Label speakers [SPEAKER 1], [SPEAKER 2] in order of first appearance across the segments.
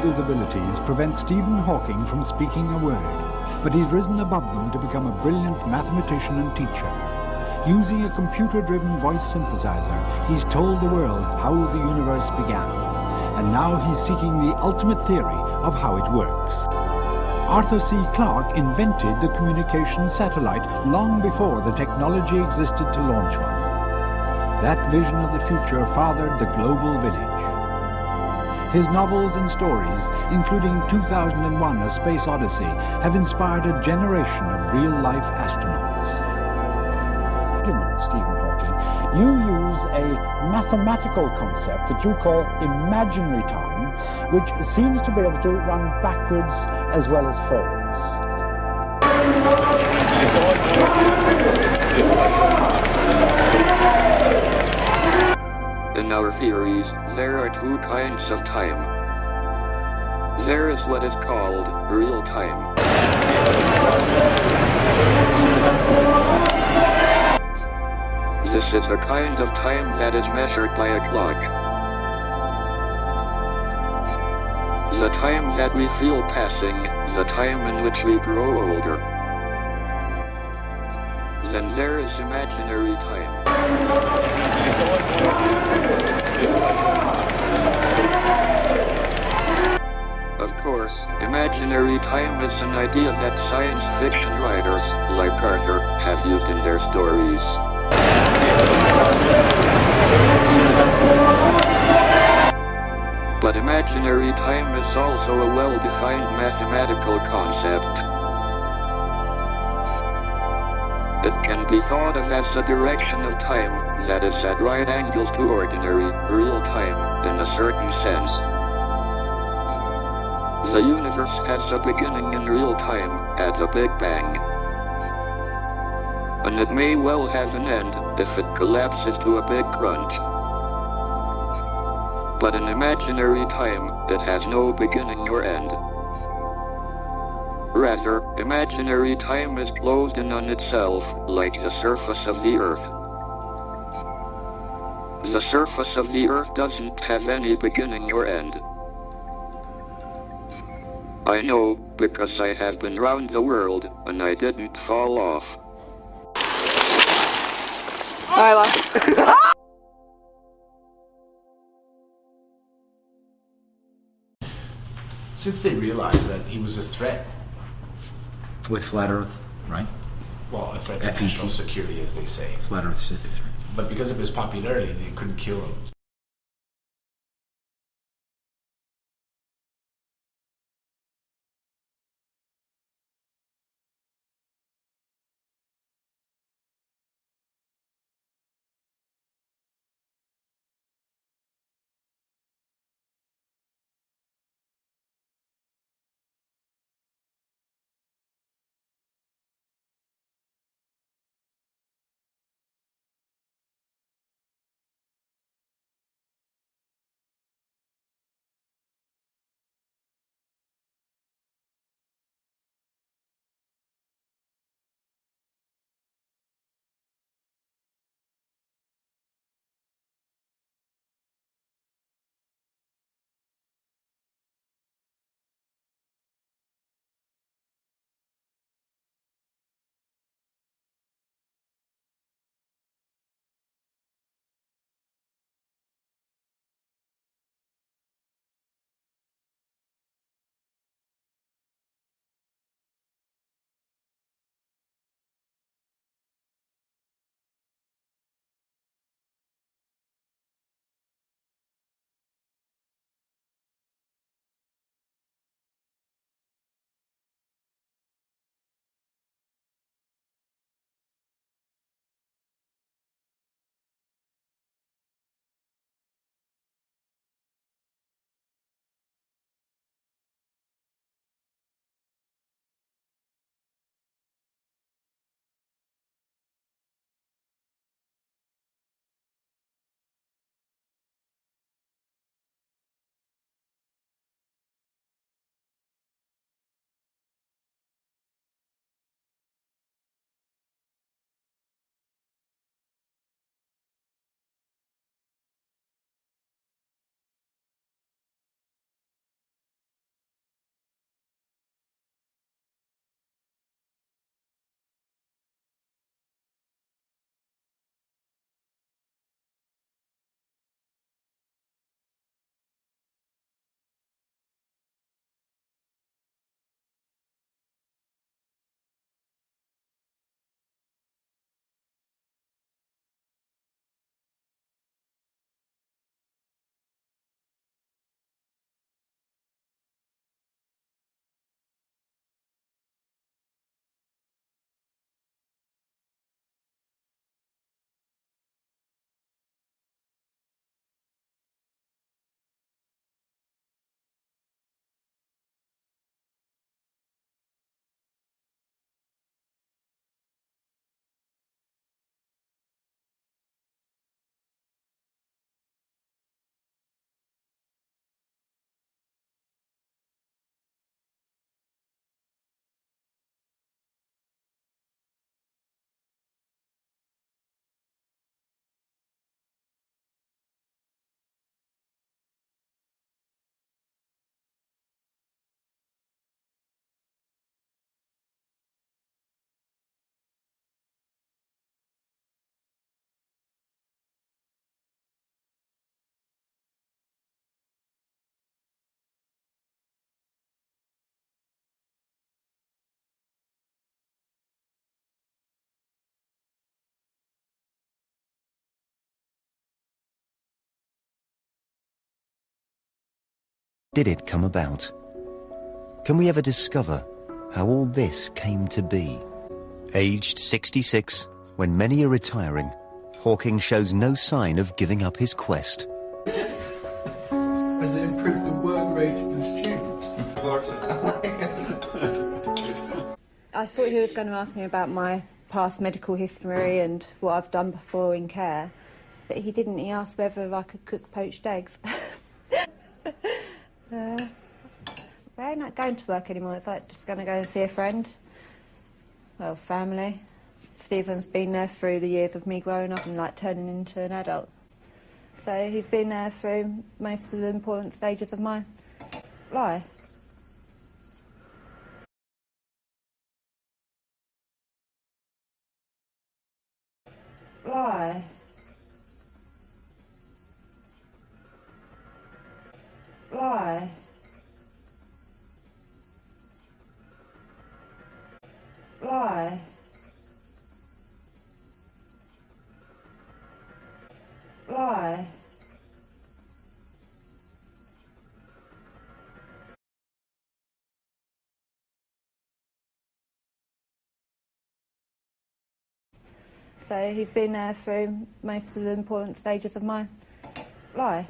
[SPEAKER 1] disabilities prevent Stephen Hawking from speaking a word, but he's risen above them to become a brilliant mathematician and teacher. Using a computer-driven voice synthesizer, he's told the world how the universe began, and now he's seeking the ultimate theory of how it works. Arthur C. Clarke invented the communication satellite long before the technology existed to launch one. That vision of the future fathered the global village. His novels and stories, including 2001: A Space Odyssey, have inspired a generation of real-life astronauts. Stephen Hawking, you use a mathematical concept that you call imaginary time, which seems to be able to run backwards as well as forwards.
[SPEAKER 2] In our theories, there are two kinds of time. There is what is called real time. This is a kind of time that is measured by a clock. The time that we feel passing, the time in which we grow older. Then there is imaginary time. Of course, imaginary time is an idea that science fiction writers, like Arthur, have used in their stories. But imaginary time is also a well-defined mathematical concept. It can be thought of as a direction of time that is at right angles to ordinary, real time, in a certain sense. The universe has a beginning in real time, at the Big Bang. And it may well have an end if it collapses to a big crunch. But in imaginary time, it has no beginning or end. Rather, imaginary time is closed in on itself, like the surface of the Earth. The surface of the Earth doesn't have any beginning or end. I know, because I have been round the world, and I didn't fall off.
[SPEAKER 3] I lost.
[SPEAKER 4] Since they realized that he was a threat,
[SPEAKER 5] with Flat Earth, right?
[SPEAKER 4] well, a threat to
[SPEAKER 5] FET.
[SPEAKER 4] national security, as they say,
[SPEAKER 5] Flat Earth City.
[SPEAKER 4] but because of his popularity, they couldn't kill him.
[SPEAKER 6] did it come about? Can we ever discover how all this came to be? Aged 66, when many are retiring, Hawking shows no sign of giving up his quest.
[SPEAKER 7] Has it improved the work rate of the students?
[SPEAKER 3] I thought he was going to ask me about my past medical history and what I've done before in care, but he didn't. He asked whether I could cook poached eggs. We're not going to work anymore. It's like just going to go and see a friend. Well, family. Stephen's been there through the years of me growing up and like turning into an adult. So he's been there through most of the important stages of my life. Life. Life. Life. Life. So he's been there through most of the important stages of my life.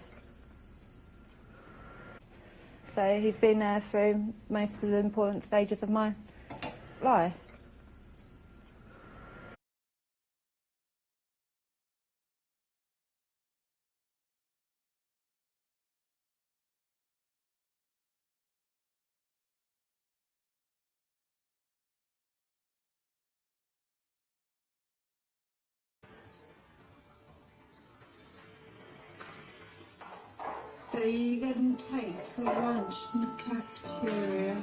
[SPEAKER 3] So he's been there through most of the important stages of my life. So you go and take your lunch in the cafeteria.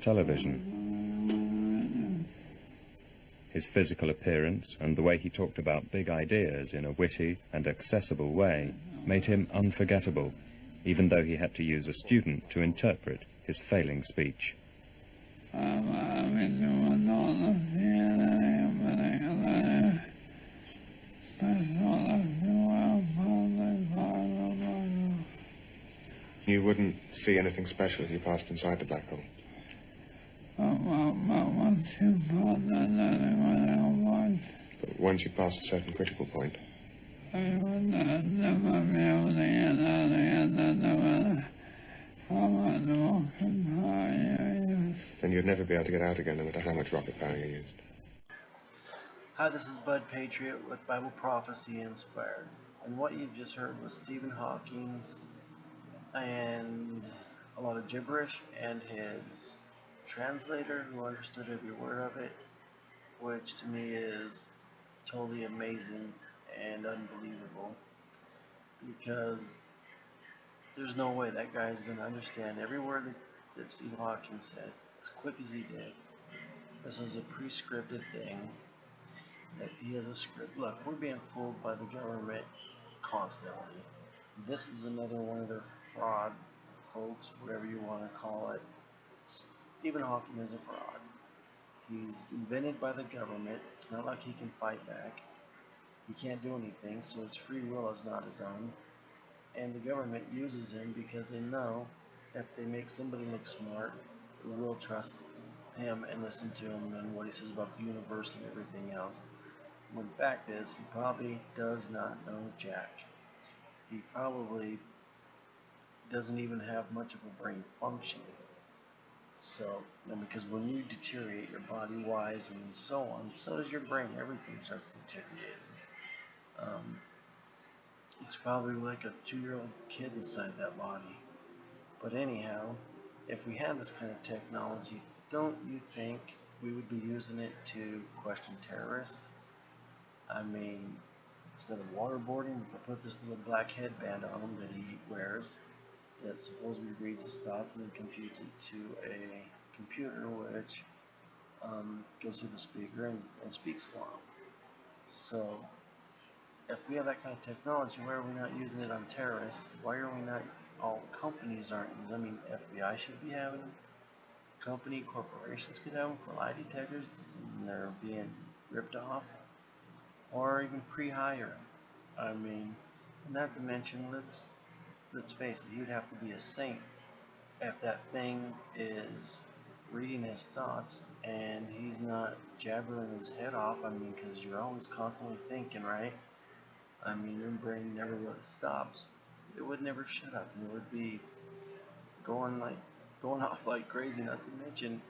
[SPEAKER 8] Television. His physical appearance and the way he talked about big ideas in a witty and accessible way made him unforgettable, even though he had to use a student to interpret his failing speech.
[SPEAKER 9] You wouldn't see anything special if you passed inside the black hole. But once you pass a certain critical point, then you'd never be able to get out again, no matter how much rocket power you used.
[SPEAKER 10] Hi, this is Bud Patriot with Bible Prophecy Inspired. And what you just heard was Stephen Hawking's and a lot of gibberish, and his translator who understood every word of it, which to me is totally amazing and unbelievable, because there's no way that guy is going to understand every word that Stephen Hawking said as quick as he did. This was a pre-scripted thing. That he has a script. Look, we're being fooled by the government constantly. This is another one of their fraud hoax, whatever you want to call it. Stephen Hawking is a fraud. He's invented by the government. It's not like he can fight back. He can't do anything, so his free will is not his own. And the government uses him because they know that if they make somebody look smart, they will trust him and listen to him and what he says about the universe and everything else. When the fact is, he probably does not know jack. He probably doesn't even have much of a brain functioning. So, because when you deteriorate your body-wise and so on, so does your brain. Everything starts deteriorating. It's probably like a 2-year-old kid inside that body. But anyhow, if we had this kind of technology, don't you think we would be using it to question terrorists? I mean, instead of waterboarding, we could put this little black headband on him that he wears that supposedly reads his thoughts and then computes it to a computer which goes through the speaker and speaks for him. So, if we have that kind of technology, why are we not using it on terrorists? Why are we not, all companies aren't using it? I mean, FBI should be having them. Corporations could have them for lie detectors and they're being ripped off. Or even pre-hire. I mean, not to mention, let's face it, he would have to be a saint if that thing is reading his thoughts and he's not jabbering his head off. I mean, because you're always constantly thinking, right? I mean, your brain never really stops. It would never shut up. It would be going off like crazy, not to mention,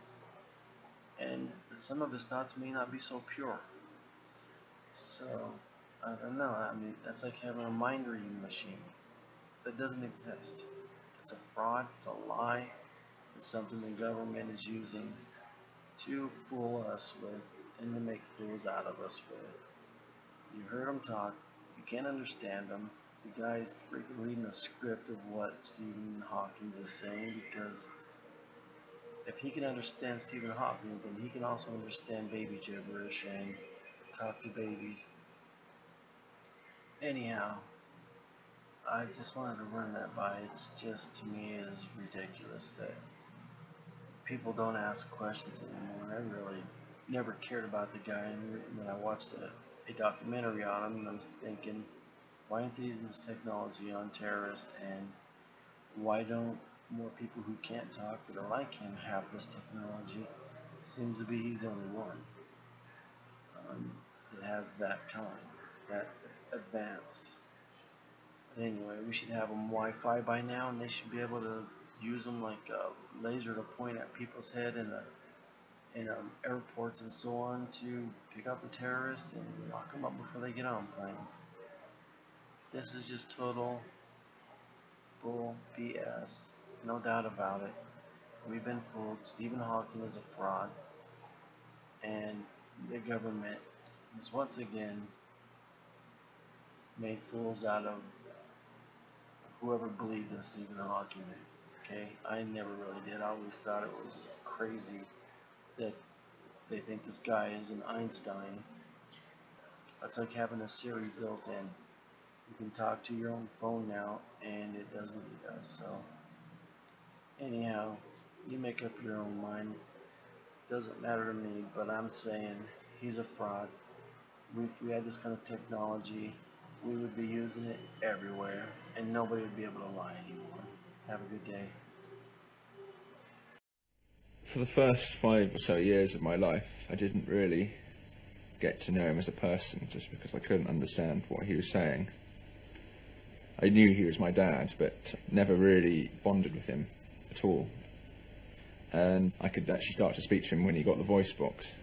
[SPEAKER 10] and some of his thoughts may not be so pure. So, I don't know. I mean, that's like having a mind reading machine that doesn't exist. It's a fraud, it's a lie, it's something the government is using to fool us with and to make fools out of us with. You heard him talk, you can't understand him. The guy's freaking reading a script of what Stephen Hawking is saying, because if he can understand Stephen Hawking, then he can also understand baby gibberish and talk to babies. Anyhow, I just wanted to run that by. It's just, to me, is ridiculous that people don't ask questions anymore. I really never cared about the guy, and then I watched a documentary on him, and I was thinking, why aren't they using this technology on terrorists, and why don't more people who can't talk that are like him have this technology? It seems to be he's the only one that has that kind, that advanced. Anyway, we should have them Wi-Fi by now, and they should be able to use them like a laser to point at people's head in airports and so on to pick out the terrorists and lock them up before they get on planes. This is just total bull BS, no doubt about it. We've been fooled. Stephen Hawking is a fraud, and the government has once again made fools out of whoever believed in Stephen Hawking. Okay, I never really did. I always thought it was crazy that they think this guy is an Einstein. That's like having a Siri built in. You can talk to your own phone now, and it does what it does. So, anyhow, you make up your own mind. Doesn't matter to me, but I'm saying he's a fraud. If we had this kind of technology, we would be using it everywhere, and nobody would be able to lie anymore. Have a good day.
[SPEAKER 11] For the first 5 or so years of my life, I didn't really get to know him as a person, just because I couldn't understand what he was saying. I knew he was my dad, but never really bonded with him at all. And I could actually start to speak to him when he got the voice box.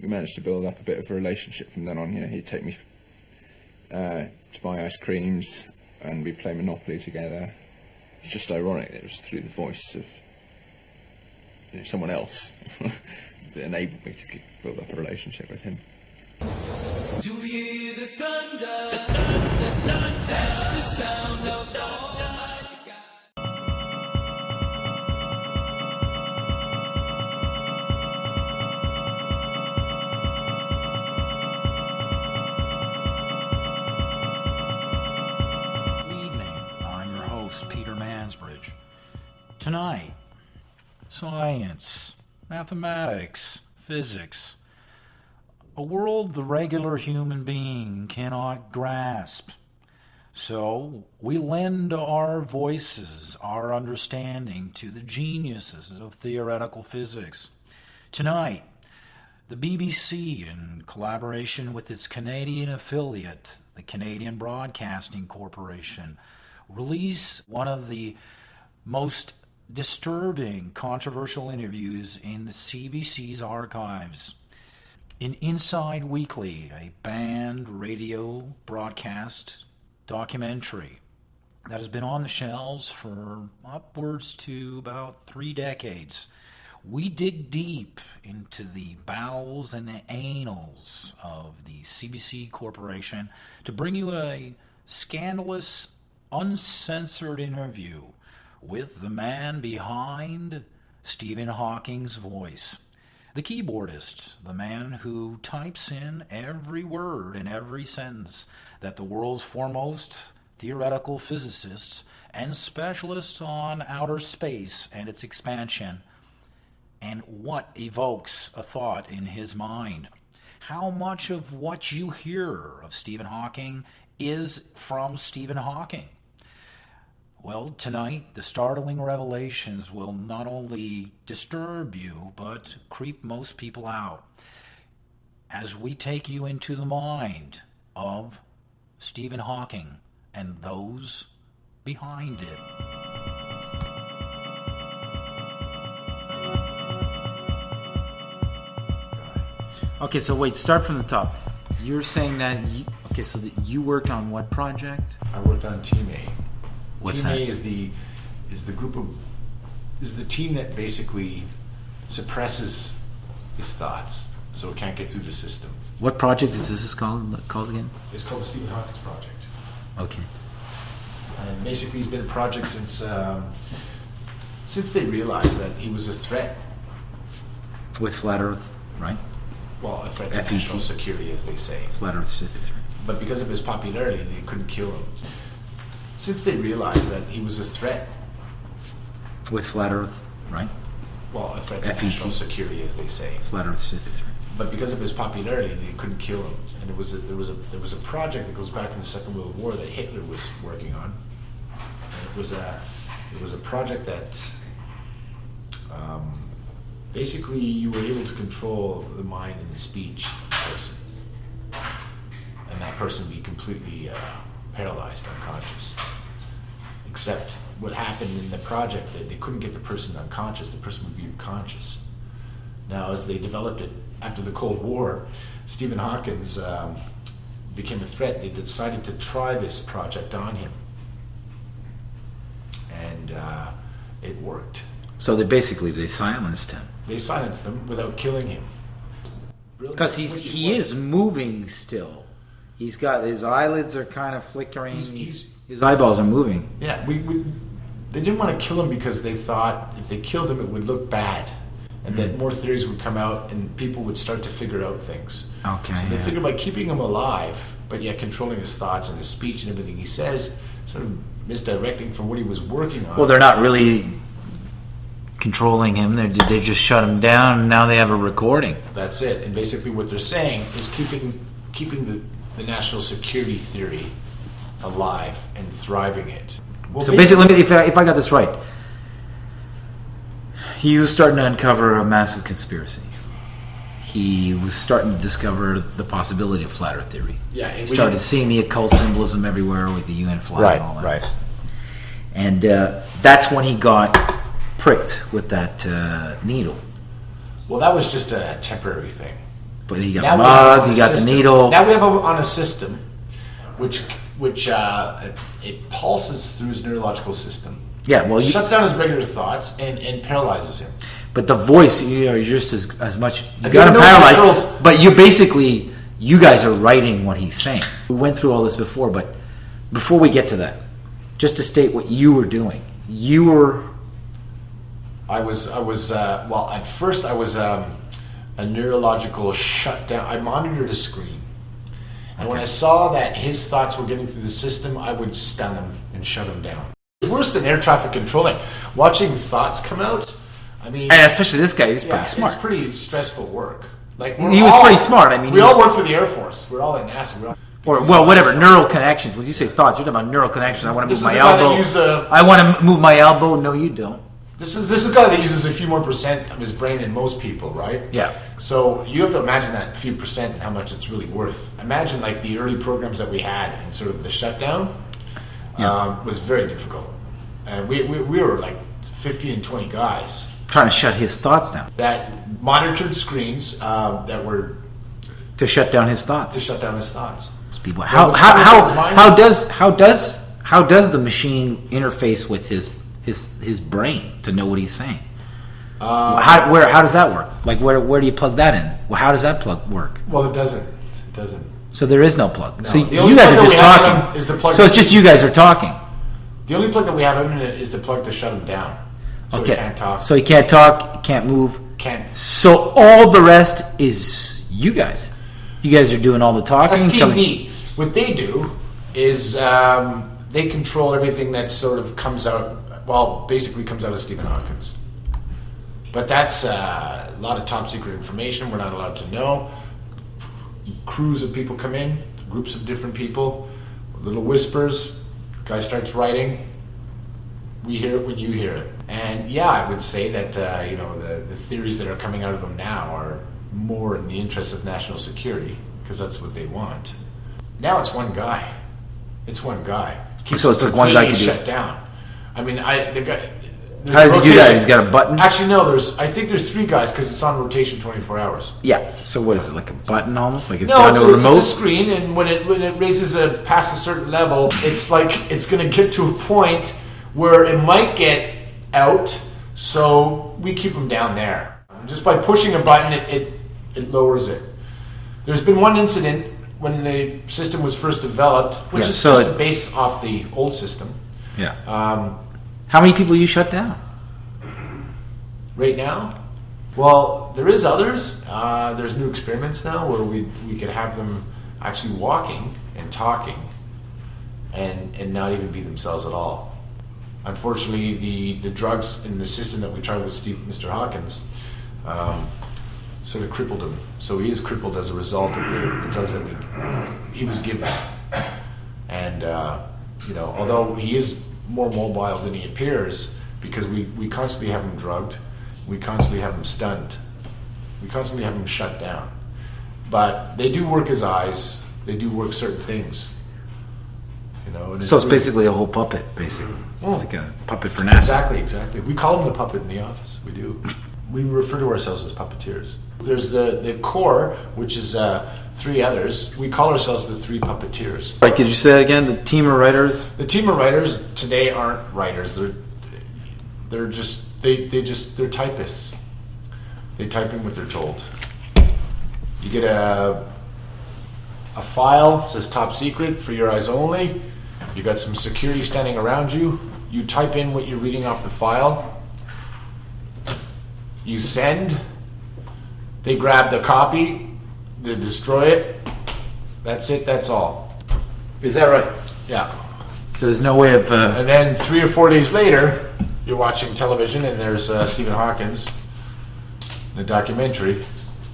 [SPEAKER 11] We managed to build up a bit of a relationship from then on. You know, he'd take me to buy ice creams, and we'd play Monopoly together. It's just ironic that it was through the voice of someone else that enabled me to build up a relationship with him.
[SPEAKER 12] Do you hear the thunder? The thunder, that's the sound of the Almighty God.
[SPEAKER 13] Good evening. I'm your host, Peter Mansbridge. Tonight, science, mathematics, physics, a world the regular human being cannot grasp. So we lend our voices, our understanding to the geniuses of theoretical physics. Tonight, the BBC, in collaboration with its Canadian affiliate, the Canadian Broadcasting Corporation, release one of the most disturbing, controversial interviews in the CBC's archives. In Inside Weekly, a banned radio broadcast documentary that has been on the shelves for upwards to about 3 decades, we dig deep into the bowels and the annals of the CBC Corporation to bring you a scandalous, uncensored interview with the man behind Stephen Hawking's voice. The keyboardist, the man who types in every word and every sentence that the world's foremost theoretical physicists and specialists on outer space and its expansion, and what evokes a thought in his mind. How much of what you hear of Stephen Hawking is from Stephen Hawking? Well, tonight, the startling revelations will not only disturb you, but creep most people out as we take you into the mind of Stephen Hawking and those behind it.
[SPEAKER 5] Okay, so wait, start from the top. You're saying that you worked on what project?
[SPEAKER 4] I worked on Team A.
[SPEAKER 5] What's
[SPEAKER 4] Team
[SPEAKER 5] that?
[SPEAKER 4] A is the team that basically suppresses his thoughts, so it can't get through the system.
[SPEAKER 5] What project is this called again?
[SPEAKER 4] It's called the Stephen Hawking's Project.
[SPEAKER 5] Okay.
[SPEAKER 4] And basically, he's been a project since they realized that he was a threat.
[SPEAKER 5] With Flat Earth, right?
[SPEAKER 4] Well, a threat to
[SPEAKER 5] FET.
[SPEAKER 4] national security, as they say.
[SPEAKER 5] Flat Earth City.
[SPEAKER 4] But because of his popularity, they couldn't kill him. Since they realized that he was a threat.
[SPEAKER 5] With Flat Earth, right?
[SPEAKER 4] Well, a threat to
[SPEAKER 5] FET.
[SPEAKER 4] national security, as they say.
[SPEAKER 5] Flat Earth City.
[SPEAKER 4] But because of his popularity, they couldn't kill him. And there was a project that goes back to the Second World War that Hitler was working on. And it was a project that basically you were able to control the mind and the speech of a person, and that person be completely paralyzed, unconscious. Except what happened in the project, that they couldn't get the person unconscious. The person would be unconscious. Now, as they developed it after the Cold War, Stephen Hawkins became a threat. They decided to try this project on him, and it worked.
[SPEAKER 5] So they silenced him.
[SPEAKER 4] They silenced him without killing him.
[SPEAKER 5] Because he is moving still. He's got his eyelids are kind of flickering. His eyeballs are moving.
[SPEAKER 4] Yeah, they didn't want to kill him because they thought if they killed him, it would look bad, and that more theories would come out, and people would start to figure out things.
[SPEAKER 5] Okay.
[SPEAKER 4] So they figured by keeping him alive, but yet controlling his thoughts and his speech and everything he says, sort of misdirecting from what he was working on.
[SPEAKER 5] Well, they're not really controlling him. They just shut him down, and now they have a recording.
[SPEAKER 4] That's it. And basically what they're saying is keeping the national security theory alive and thriving it. Well,
[SPEAKER 5] so basically, if I got this right, he was starting to uncover a massive conspiracy. He was starting to discover the possibility of flat Earth theory.
[SPEAKER 4] Yeah,
[SPEAKER 5] he started seeing the occult symbolism everywhere with the UN flag and all that.
[SPEAKER 6] Right.
[SPEAKER 5] And that's when he got pricked with that needle.
[SPEAKER 4] Well, that was just a temporary thing.
[SPEAKER 5] But he got mugged, he got the needle.
[SPEAKER 4] Now we have on a system which it pulses through his neurological system.
[SPEAKER 5] Yeah, well,
[SPEAKER 4] shuts down his regular thoughts and paralyzes him.
[SPEAKER 5] But the voice, you're just as much. You got him paralyzed, but you guys are writing what he's saying. We went through all this before, but before we get to that, just to state what you were doing,
[SPEAKER 4] Well, at first I was a neurological shutdown. I monitored a screen. And when I saw that his thoughts were getting through the system, I would stun him and shut him down. It's worse than air traffic controlling. Watching thoughts come out, I mean...
[SPEAKER 5] And especially this guy, he's pretty smart.
[SPEAKER 4] It's pretty stressful work. Like
[SPEAKER 5] he was pretty smart. I mean,
[SPEAKER 4] we all work for the Air Force. We're all at NASA.
[SPEAKER 5] Whatever, neural connections. When you say thoughts, you're talking about neural connections. I want to move my elbow. I want to move my elbow. No, you don't.
[SPEAKER 4] This is a guy that uses a few more percent of his brain than most people, right?
[SPEAKER 5] Yeah.
[SPEAKER 4] So you have to imagine that few percent and how much it's really worth. Imagine like the early programs that we had and sort of the shutdown was very difficult. And we were like 15 and 20 guys.
[SPEAKER 5] Trying to shut his thoughts down.
[SPEAKER 4] That monitored screens that were...
[SPEAKER 5] To shut down his thoughts.
[SPEAKER 4] To shut down his thoughts.
[SPEAKER 5] How does the machine interface with his brain to know what he's saying? How does that work? Like where do you plug that in? Well, how does that plug work?
[SPEAKER 4] Well, it doesn't. It doesn't.
[SPEAKER 5] So there is no plug.
[SPEAKER 4] No.
[SPEAKER 5] So
[SPEAKER 4] The
[SPEAKER 5] you
[SPEAKER 4] only
[SPEAKER 5] guys
[SPEAKER 4] plug
[SPEAKER 5] are
[SPEAKER 4] that
[SPEAKER 5] just
[SPEAKER 4] we have
[SPEAKER 5] talking.
[SPEAKER 4] in is the plug
[SPEAKER 5] So it's just you guys are talking.
[SPEAKER 4] The only plug that we have in it is the plug to shut him down. So
[SPEAKER 5] Okay.
[SPEAKER 4] he can't talk.
[SPEAKER 5] So he can't talk, can't move.
[SPEAKER 4] Can't.
[SPEAKER 5] So all the rest is you guys. You guys are doing all the talking.
[SPEAKER 4] That's Team B. What they do is they control everything that sort of comes out, well, basically comes out of Stephen Hawkins. But that's a lot of top secret information we're not allowed to know. Crews of people come in, groups of different people, little whispers, guy starts writing, we hear it when you hear it. And yeah, I would say that the theories that are coming out of them now are more in the interest of national security, because that's what they want. Now it's one guy. It's one guy.
[SPEAKER 5] So it's like one guy can do
[SPEAKER 4] shut
[SPEAKER 5] it.
[SPEAKER 4] down. I mean, the guy.
[SPEAKER 5] How does he do that? He's got a button?
[SPEAKER 4] Actually, no. I think there's 3 guys because it's on rotation 24 hours.
[SPEAKER 5] Yeah. So what is it, like a button almost? Like it's
[SPEAKER 4] No,
[SPEAKER 5] down to a remote?
[SPEAKER 4] it's a screen, and when it raises past a certain level, it's like it's going to get to a point where it might get out. So we keep them down there. Just by pushing a button, it lowers it. There's been one incident when the system was first developed, which is just based off the old system.
[SPEAKER 5] Yeah. How many people you shut down?
[SPEAKER 4] Right now? Well, there is others. There's new experiments now where we could have them actually walking and talking and not even be themselves at all. Unfortunately, the drugs in the system that we tried with Mr. Hawkins sort of crippled him. So he is crippled as a result of the drugs that he was given. And, although he is more mobile than he appears, because we constantly have him drugged, we constantly have him stunned, we constantly have him shut down. But they do work his eyes, they do work certain things.
[SPEAKER 5] So it's basically a whole puppet, basically. It's like a puppet for NASA.
[SPEAKER 4] Exactly. We call him the puppet in the office. We do. We refer to ourselves as puppeteers. There's the core, which is 3 others. We call ourselves the 3 puppeteers.
[SPEAKER 5] Right, could you say that again? The team of writers?
[SPEAKER 4] The team of writers today aren't writers. They're typists. They type in what they're told. You get a file that says top secret for your eyes only. You got some security standing around you. You type in what you're reading off the file. You send. They grab the copy. They destroy it. That's it. That's all.
[SPEAKER 5] Is that right?
[SPEAKER 4] Yeah.
[SPEAKER 5] So there's no way of...
[SPEAKER 4] And then 3 or 4 days later, you're watching television and there's Stephen Hawkins, the documentary.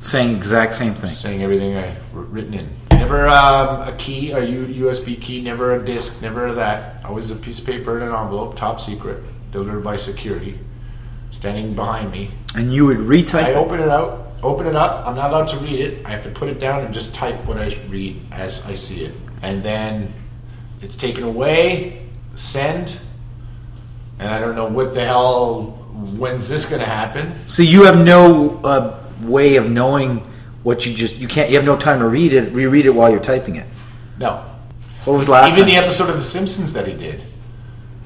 [SPEAKER 5] Saying exact same thing.
[SPEAKER 4] Saying everything I've written in. Never a key, a USB key, never a disc, never that. Always a piece of paper in an envelope, top secret, delivered by security, standing behind me.
[SPEAKER 5] And you would retype
[SPEAKER 4] I open it up, I'm not allowed to read it. I have to put it down and just type what I read as I see it. And then it's taken away, send, and I don't know what the hell, when's this going to happen?
[SPEAKER 5] So you have no way of knowing what you have no time to reread it while you're typing it.
[SPEAKER 4] No.
[SPEAKER 5] What was last
[SPEAKER 4] Even
[SPEAKER 5] time?
[SPEAKER 4] the episode of The Simpsons that he did,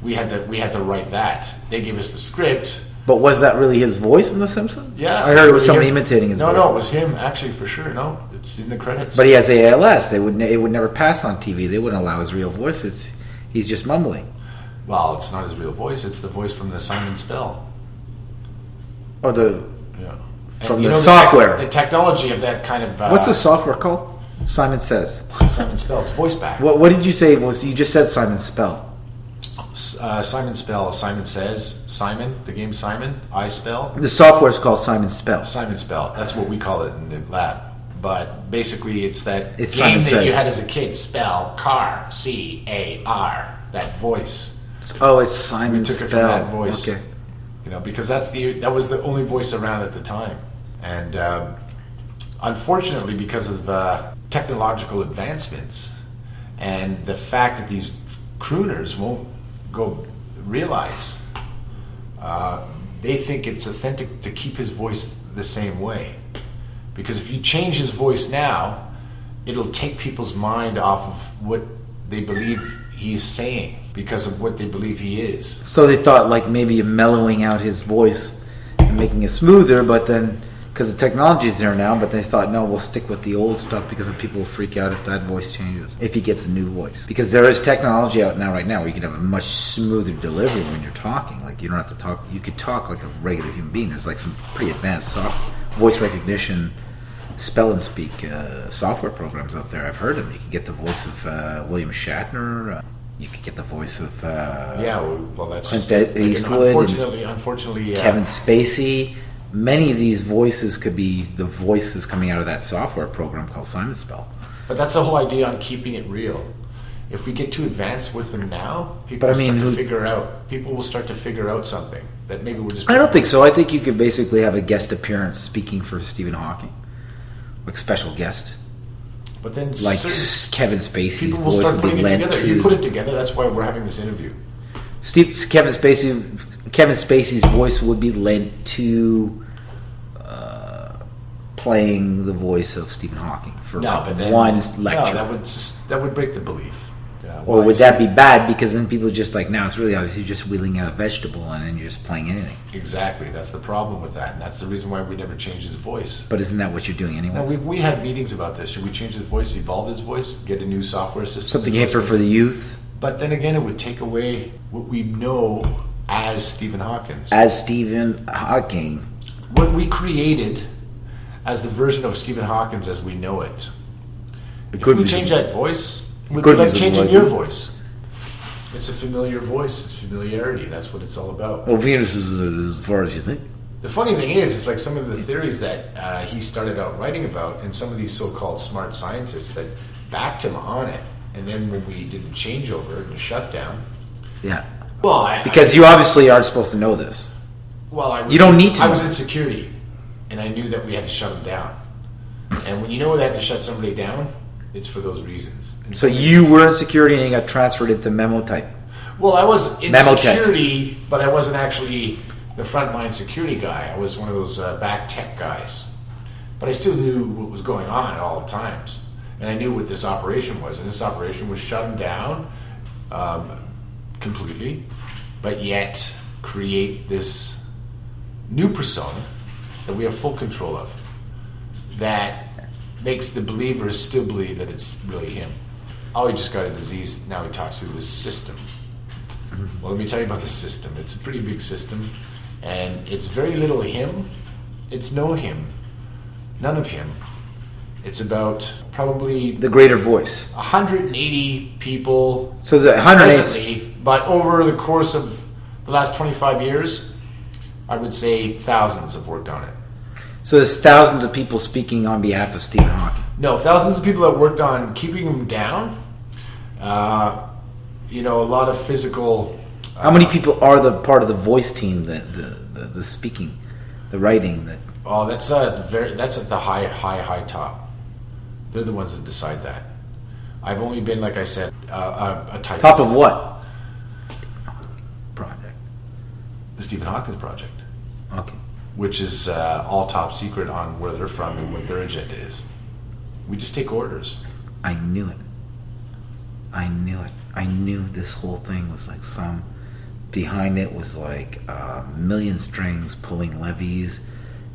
[SPEAKER 4] we had to write that. They gave us the script.
[SPEAKER 5] But was that really his voice in The Simpsons?
[SPEAKER 4] Yeah.
[SPEAKER 5] I heard it was somebody imitating his voice.
[SPEAKER 4] No, it was him, actually, for sure. No, it's in the credits.
[SPEAKER 5] But he has ALS. It would never pass on TV. They wouldn't allow his real voice. He's just mumbling.
[SPEAKER 4] Well, it's not his real voice. It's the voice from the Simon Spell.
[SPEAKER 5] Or from the
[SPEAKER 4] the
[SPEAKER 5] software.
[SPEAKER 4] The technology of that kind of...
[SPEAKER 5] What's the software called? Simon Says.
[SPEAKER 4] Simon Spell. It's voice back.
[SPEAKER 5] What did you say? You just said Simon Spell.
[SPEAKER 4] Simon Spell. Simon Says. Simon. The game Simon. I Spell.
[SPEAKER 5] The software is called Simon Spell.
[SPEAKER 4] Simon Spell. That's what we call it in the lab. But basically, it's that
[SPEAKER 5] It's
[SPEAKER 4] game
[SPEAKER 5] Simon
[SPEAKER 4] that
[SPEAKER 5] Says.
[SPEAKER 4] you had as a kid. Spell. Car. C-A-R. That voice.
[SPEAKER 5] Oh, it's Simon
[SPEAKER 4] We took
[SPEAKER 5] Spell.
[SPEAKER 4] it from that voice.
[SPEAKER 5] Okay.
[SPEAKER 4] Because that was the only voice around at the time. And unfortunately, because of technological advancements and the fact that these crooners won't go realize they think it's authentic to keep his voice the same way. Because if you change his voice now, it'll take people's mind off of what they believe he's saying because of what they believe he is.
[SPEAKER 5] So they thought like maybe mellowing out his voice and making it smoother, but then because the technology's there now, but they thought, no, we'll stick with the old stuff because people will freak out if that voice changes, if he gets a new voice. Because there is technology out now, right now, where you can have a much smoother delivery when you're talking. Like, you don't have to talk, you could talk like a regular human being. There's like some pretty advanced voice recognition, spell and speak software programs out there. I've heard of them. You can get the voice of William Shatner. You could get the voice of
[SPEAKER 4] that's
[SPEAKER 5] Clint
[SPEAKER 4] just,
[SPEAKER 5] Eastwood.
[SPEAKER 4] Unfortunately,
[SPEAKER 5] Kevin Spacey. Many of these voices could be the voices coming out of that software program called Simon Spell.
[SPEAKER 4] But that's the whole idea on keeping it real. If we get too advanced with them now, people will start to figure out something that maybe we're just.
[SPEAKER 5] I don't think so. I think you could basically have a guest appearance speaking for Stephen Hawking, like special guest.
[SPEAKER 4] But then,
[SPEAKER 5] like Kevin Spacey's
[SPEAKER 4] people will
[SPEAKER 5] voice
[SPEAKER 4] start
[SPEAKER 5] would be
[SPEAKER 4] putting it
[SPEAKER 5] lent
[SPEAKER 4] together.
[SPEAKER 5] to.
[SPEAKER 4] You put it together. That's why we're having this interview.
[SPEAKER 5] Kevin Spacey's voice would be lent to playing the voice of Stephen Hawking for one lecture.
[SPEAKER 4] No, that would break the belief.
[SPEAKER 5] Or would that be bad? Because then people just like, now it's really obvious you're just wheeling out a vegetable and then you're just playing anything.
[SPEAKER 4] Exactly. That's the problem with that. And that's the reason why we never changed his voice.
[SPEAKER 5] But isn't that what you're doing anyway?
[SPEAKER 4] No, we had meetings about this. Should we change his voice, evolve his voice, get a new software system?
[SPEAKER 5] Something hipper for the youth?
[SPEAKER 4] But then again, it would take away what we know as Stephen Hawking.
[SPEAKER 5] As Stephen Hawking.
[SPEAKER 4] What we created as the version of Stephen Hawking as we know it. If we change that voice, it would be like changing your voice. It's a familiar voice. It's familiarity. That's what it's all about.
[SPEAKER 5] Well, Venus is as far as you think.
[SPEAKER 4] The funny thing is, it's like some of the theories that he started out writing about, and some of these so-called smart scientists that backed him on it. And then when we did the changeover and the shutdown,
[SPEAKER 5] yeah.
[SPEAKER 4] Well,
[SPEAKER 5] because you obviously aren't supposed to know this.
[SPEAKER 4] Well,
[SPEAKER 5] you don't need to.
[SPEAKER 4] I was in security, and I knew that we had to shut them down. And when you know they have to shut somebody down, it's for those reasons. And
[SPEAKER 5] so you were in security and you got transferred into memo type.
[SPEAKER 4] Well, I was in
[SPEAKER 5] memo
[SPEAKER 4] security,
[SPEAKER 5] text.
[SPEAKER 4] But I wasn't actually the frontline security guy. I was one of those back tech guys. But I still knew what was going on at all times. And I knew what this operation was. And this operation was shut them down completely, but yet create this new persona that we have full control of that makes the believers still believe that it's really him. Oh, he just got a disease, now he talks through this system. Well, let me tell you about this system. It's a pretty big system, and it's very little him. It's no him. None of him. It's about probably
[SPEAKER 5] the greater voice.
[SPEAKER 4] 180 people.
[SPEAKER 5] So the 180,
[SPEAKER 4] presently, but over the course of the last 25 years, I would say thousands have worked on it.
[SPEAKER 5] So there's thousands of people speaking on behalf of Stephen Hawking.
[SPEAKER 4] No, thousands of people that worked on keeping him down. A lot of physical.
[SPEAKER 5] How many people are the part of the voice team, the speaking, the writing? That
[SPEAKER 4] that's at the high top. They're the ones that decide that. I've only been, like I said, a typist.
[SPEAKER 5] Top of what project?
[SPEAKER 4] The Stephen Hawking Project.
[SPEAKER 5] Okay.
[SPEAKER 4] Which is all top secret on where they're from and what their agenda is. We just take orders.
[SPEAKER 5] I knew it. I knew this whole thing was like behind it was like a million strings pulling levies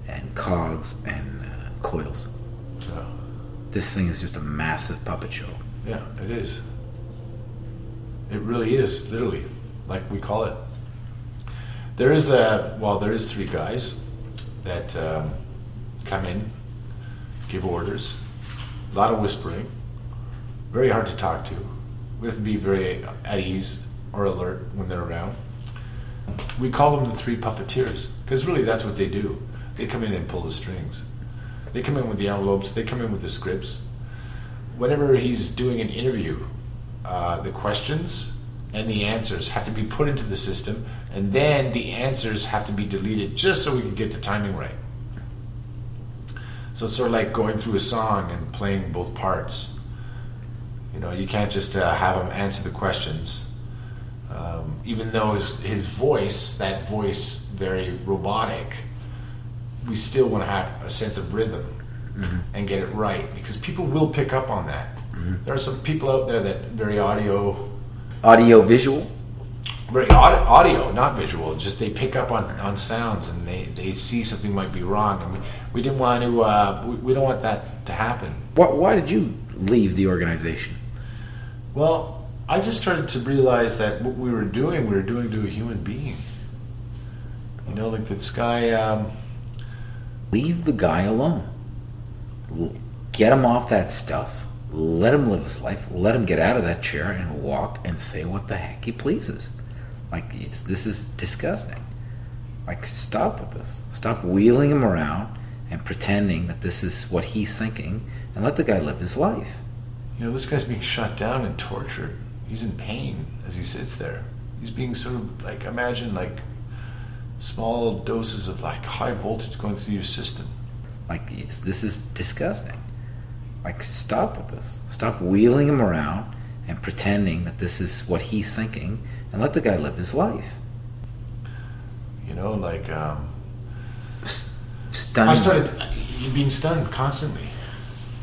[SPEAKER 5] and cogs and coils.
[SPEAKER 4] So.
[SPEAKER 5] This thing is just a massive puppet show.
[SPEAKER 4] Yeah, it is. It really is, literally, like we call it. There is three guys that come in, give orders, a lot of whispering, very hard to talk to. We have to be very at ease or alert when they're around. We call them the three puppeteers, because really that's what they do. They come in and pull the strings. They come in with the envelopes, they come in with the scripts. Whenever he's doing an interview, the questions and the answers have to be put into the system, and then the answers have to be deleted just so we can get the timing right. So it's sort of like going through a song and playing both parts. You can't just have them answer the questions Even though his voice, that voice, very robotic, we still want to have a sense of rhythm and get it right, because people will pick up on that. There are some people out there that very audio
[SPEAKER 5] visual,
[SPEAKER 4] very audio, not visual. Just they pick up on sounds and they see something might be wrong, and we didn't want to. We don't want that to happen.
[SPEAKER 5] Why did you leave the organization?
[SPEAKER 4] Well, I just started to realize that what we were doing to a human being. You know, like this guy.
[SPEAKER 5] Leave the guy alone. Get him off that stuff. Let him live his life. Let him get out of that chair and walk and say what the heck he pleases. Like, this is disgusting. Like, stop with this. Stop wheeling him around and pretending that this is what he's thinking, and let the guy live his life.
[SPEAKER 4] You know, this guy's being shut down and tortured. He's in pain as he sits there. He's being sort of like, imagine like small doses of like high voltage going through your system.
[SPEAKER 5] Like, this is disgusting. Like, stop with this. Stop wheeling him around and pretending that this is what he's thinking, and let the guy live his life.
[SPEAKER 4] You know, like,
[SPEAKER 5] stunned.
[SPEAKER 4] You're being stunned constantly.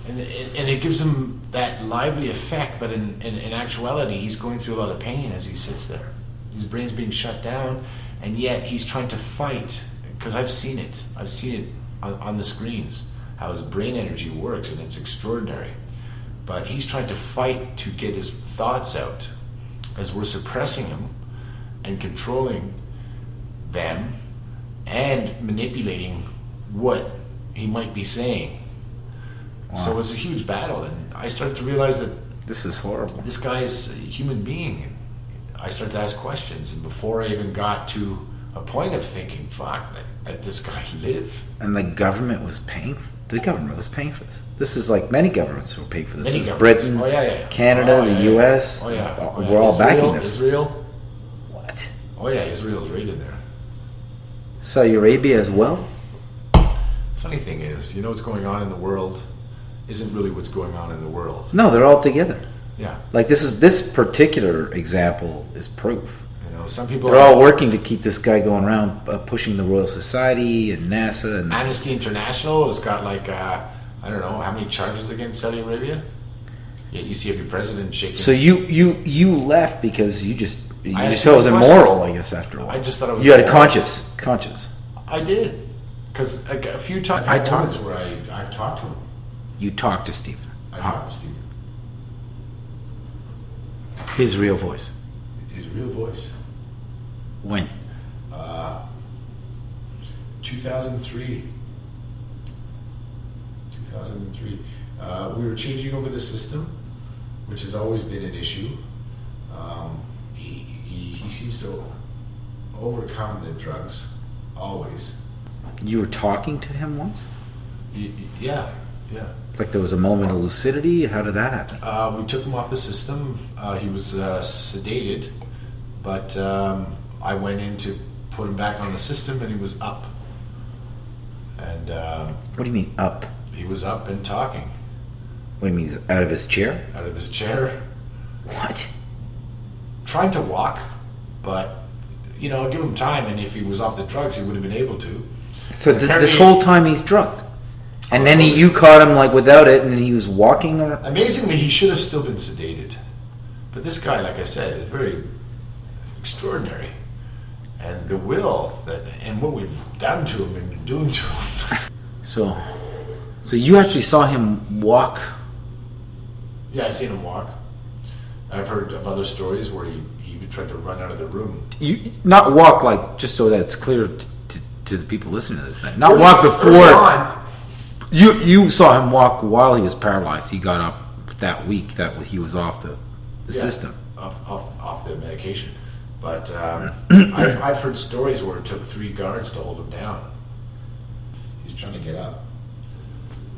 [SPEAKER 4] And it gives him that lively effect, but in actuality, he's going through a lot of pain as he sits there. His brain's being shut down, and yet he's trying to fight, because I've seen it on the screens, how his brain energy works, and it's extraordinary. But he's trying to fight to get his thoughts out, as we're suppressing him and controlling them and manipulating what he might be saying. Wow. So it's a huge battle, and I started to realize that
[SPEAKER 5] this is horrible.
[SPEAKER 4] This guy's a human being, and I started to ask questions, and before I even got to a point of thinking, fuck, let this guy live.
[SPEAKER 5] And the government was paying. The government was paying for this. This is like many governments were paying for this. This is Britain, Canada, the U.S. We're all backing this.
[SPEAKER 4] Israel.
[SPEAKER 5] What?
[SPEAKER 4] Oh yeah, Israel's right in there.
[SPEAKER 5] Saudi Arabia as well.
[SPEAKER 4] Funny thing is, you know what's going on in the world isn't really what's going on in the world.
[SPEAKER 5] No, they're all together.
[SPEAKER 4] Yeah.
[SPEAKER 5] Like this particular example is proof.
[SPEAKER 4] You know, some people
[SPEAKER 5] they're all working to keep this guy going around, pushing the Royal Society and NASA and
[SPEAKER 4] Amnesty International has got like I don't know how many charges against Saudi Arabia. Yet you see every president shaking.
[SPEAKER 5] So you left because you just thought it was immoral, I guess. After a while,
[SPEAKER 4] I just thought it was.
[SPEAKER 5] You had a conscience.
[SPEAKER 4] I did, because a few times
[SPEAKER 5] I talked
[SPEAKER 4] where I've talked to him.
[SPEAKER 5] You talked to Stephen.
[SPEAKER 4] I talked to Stephen.
[SPEAKER 5] His real voice.
[SPEAKER 4] His real voice.
[SPEAKER 5] When?
[SPEAKER 4] 2003. 2003. We were changing over the system, which has always been an issue. He seems to overcome the drugs, always.
[SPEAKER 5] You were talking to him once?
[SPEAKER 4] Yeah.
[SPEAKER 5] Like there was a moment of lucidity? How did that happen?
[SPEAKER 4] We took him off the system. He was sedated, but I went in to put him back on the system, and he was up. And
[SPEAKER 5] what do you mean up?
[SPEAKER 4] He was up and talking.
[SPEAKER 5] What do you mean, out of his chair?
[SPEAKER 4] Out of his chair.
[SPEAKER 5] What?
[SPEAKER 4] Trying to walk, but you know, give him time, and if he was off the drugs, he would have been able to.
[SPEAKER 5] So this whole time he's drugged, and then you caught him like without it, and he was walking. Or
[SPEAKER 4] amazingly, he should have still been sedated, but this guy, like I said, is very extraordinary, and the will that and what we've done to him and doing to him.
[SPEAKER 5] So you actually saw him walk.
[SPEAKER 4] Yeah, I've seen him walk. I've heard of other stories where he even tried to run out of the room.
[SPEAKER 5] You not walk, like, just so that it's clear to the people listening to this thing. Not walk before. You saw him walk while he was paralyzed. He got up that week that he was off the system.
[SPEAKER 4] Off the medication. But I've heard stories where it took 3 guards to hold him down. He's trying to get up.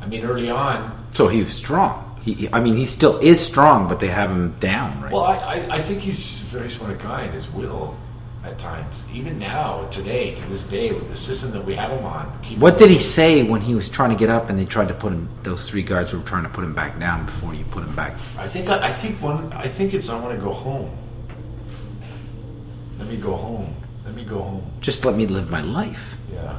[SPEAKER 4] I mean, early on.
[SPEAKER 5] So he was strong. He still is strong, but they have him down, right?
[SPEAKER 4] Well, I think he's just a very smart guy in his will at times. Even now, to this day, with the system that we have him on.
[SPEAKER 5] What did he say when he was trying to get up and they tried to put him, those 3 guards were trying to put him back down before you put him back?
[SPEAKER 4] I think it's I want to go home. Let me go home. Let me go home.
[SPEAKER 5] Just let me live my life.
[SPEAKER 4] Yeah.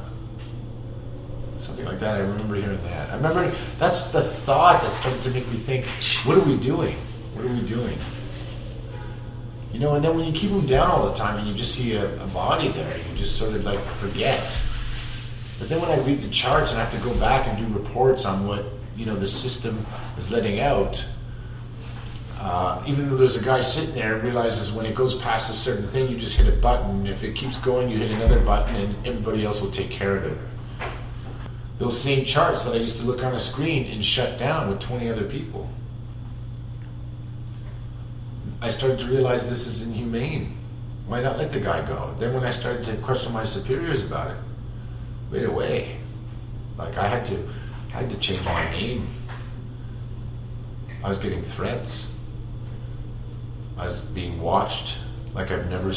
[SPEAKER 4] Something like that. I remember hearing that. I remember that's the thought that started to make me think, what are we doing? What are we doing? You know, and then when you keep them down all the time and you just see a body there, you just sort of like forget. But then when I read the charts and I have to go back and do reports on what, you know, the system is letting out, even though there's a guy sitting there and realizes when it goes past a certain thing, you just hit a button. If it keeps going, you hit another button and everybody else will take care of it. Those same charts that I used to look on a screen and shut down with 20 other people. I started to realize this is inhumane. Why not let the guy go? Then when I started to question my superiors about it, right away, like I had to change my name. I was getting threats. I was being watched like I've never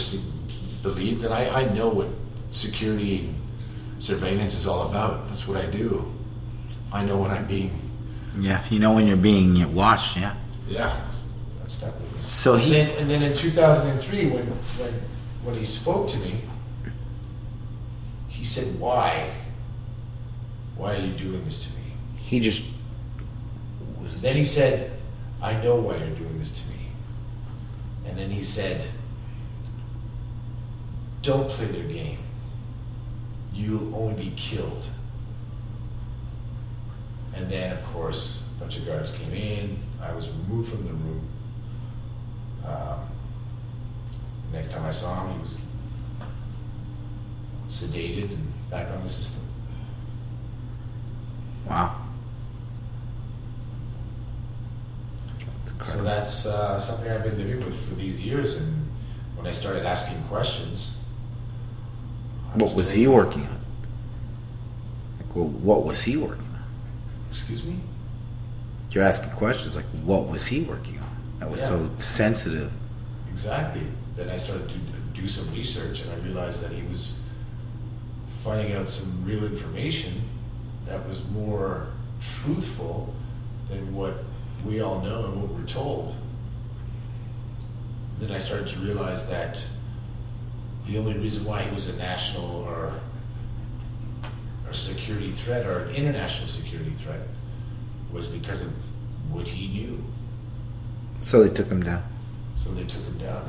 [SPEAKER 4] believed. And I know what security and surveillance is all about. That's what I do. I know when I'm being...
[SPEAKER 5] Yeah, you know when you're being watched, yeah.
[SPEAKER 4] Yeah. That's definitely...
[SPEAKER 5] So
[SPEAKER 4] And then in 2003, when he spoke to me, he said, why? Why are you doing this to me?
[SPEAKER 5] He just...
[SPEAKER 4] Then he said, I know why you're doing this to me. And then he said, don't play their game. You'll only be killed. And then, of course, a bunch of guards came in. I was removed from the room. Next time I saw him, he was sedated and back on the system.
[SPEAKER 5] Wow.
[SPEAKER 4] So that's something I've been living with for these years, and when I started asking questions...
[SPEAKER 5] What was he working on? Like, well, what was he working on?
[SPEAKER 4] Excuse me?
[SPEAKER 5] You're asking questions like, what was he working on? That was so sensitive.
[SPEAKER 4] Exactly. Then I started to do some research, and I realized that he was finding out some real information that was more truthful than what we all know and what we're told. Then I started to realize that the only reason why he was a national or security threat or an international security threat was because of what he knew.
[SPEAKER 5] So they took him down.
[SPEAKER 4] So they took him down.